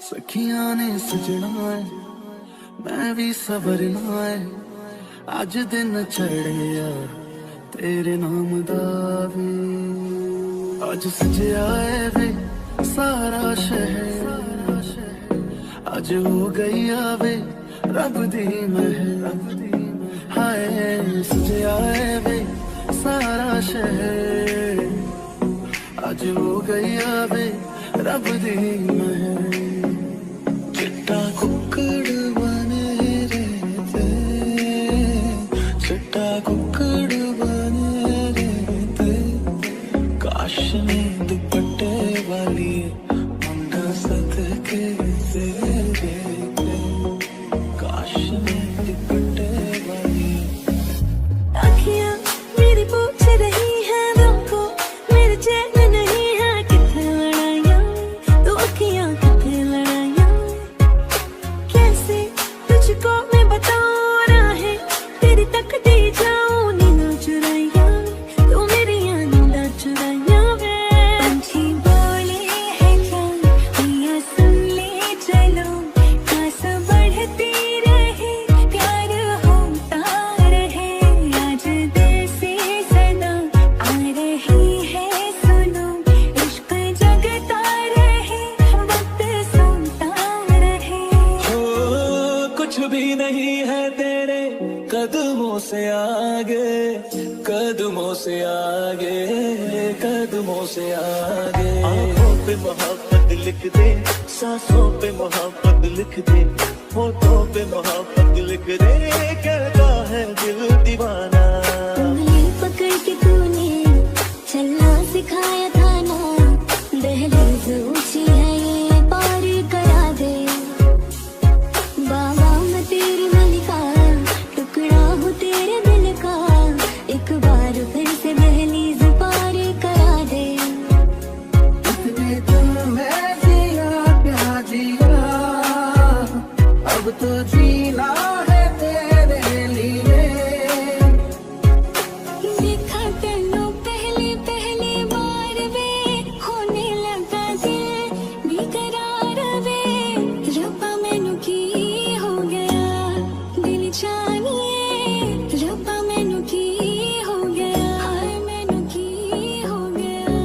सखियां ने सजना है मैं भी सबरना है अज दिन चढ़े यार तेरे नाम दा वे अज सजया है वे सारा शहर अज हो गई आवे रब दी महर हाय सजया है वे सारा शहर अज हो गई आवे रब दी महर चिट्टा कुक्कड़ बने रहते चिट्टा कुक्कड़ बने रहते काश ने दुपट्टे वाली मुंडा सदके से रहते काश ने दुपट्टे वाली आँखियाँ मेरी पूछ रही है हमको मेरे चैन नहीं है कितने लड़ाइयाँ तो आँखियाँ कितने लड़ाइयाँ कैसे तुझको मैं बताऊँ राहें तेरी तकती जाऊँ नींद चुराइयाँ तू मेरी नींद चुराइयाँ वे पंछी बोले है क्या मैया सुन ले चलो खास बढ़ती रहे प्यार होता रहे आज दिल से सदा आ रही है सुनो इश्क जगता रहे वक्त सुनता रहे हो कुछ भी नहीं है तेरे कदमों से आगे कदमों से आगे कदमों से आगे आंखों पे मोहब्बत लिख दे सांसों पे मोहब्बत लिख दे होठों पे मोहब्बत लिख दे कहता है दिल दीवाना उंगली पकड़ के तूने चलना सिखाया था ना दहलीज ऊंची है ये पार करा दे बाबा मैं तेरी मलिका टुकड़ा हूँ तेरे दिल का एक बार फिर से दहलीज पार करा दे इतने दिल में जिया प्यार जिया अब तो जीना है तेरे लिए देखा तेनों पहली पहली बार वे होने लगा दिल बेकरार वे रब्बा मैनू की हो गया दिल जानिए रब्बा मैनू की हो गया हाय मैनू की हो गया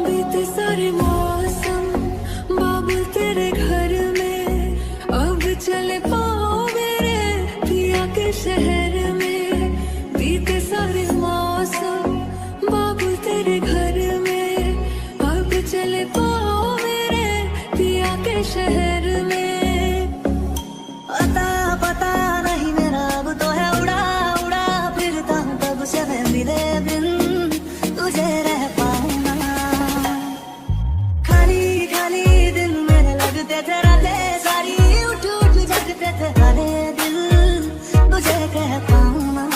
बीते सारे मौसम बाबुल तेरे घर में अब चले पाओ मेरे पिया के शहर में बीते सारे मौसम बाबुल तेरे घर में अब चले पाओ मेरे पिया के शहर में पता पता नहीं मेरा अब तो है उड़ा उड़ा फिरता हूँ कब से मैं मिले बिन तुझे रह पाऊँ ना खाली खाली दिन मेरे लगते थे रातें सारी उठ उठ जगते थे हारे दिल तुझे कह पाऊँ ना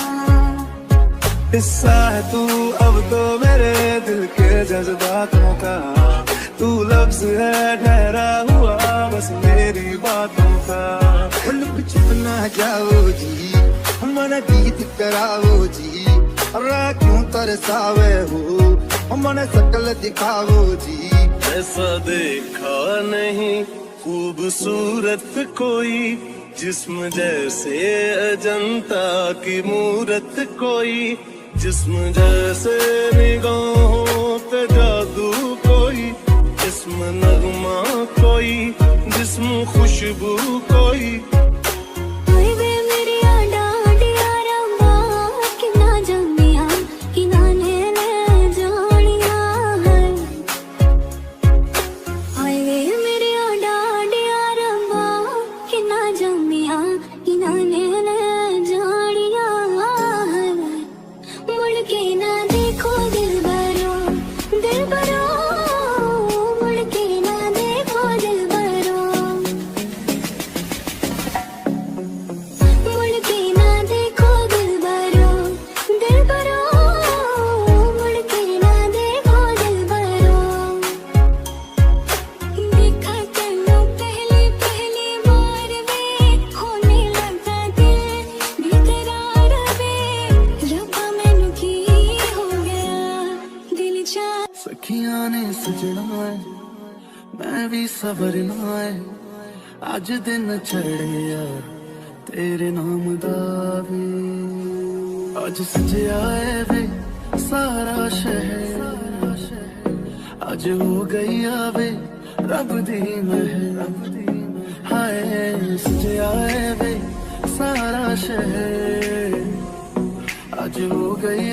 हिस्सा है तू अब तो मेरे दिल के जज्बातों का तू लफ्ज है ठहरा हुआ बस मेरी बातों का लुक छुप ना जाओ जी हमारा गीत कराओ जी अरे क्यों तरसावे हो मन शकल दिखाओ जी ऐसा देखा नहीं खूबसूरत कोई जिस्म जैसे अजंता की मूरत कोई जिस्म जैसे निगाहों पे जादू कोई जिस्म नगमा कोई जिस्म खुशबू कोई ओए वे मेरी आडा आडिया रंगा कि ना जमिया कि ना ने जानिया है ओए वे मेरी आडा आडिया रंगा कि ना जमिया कि ना ने जानिया है मुड़ के ना देखो दिल भरो मुड़ के ना देखो दिल भरो सवरना है अज दिन चढ़िया तेरे नाम दा वे अज सजया है वे सारा शहर अज हो गई आवे रब दी महर हाय सजया है वे सारा शहर अज हो गई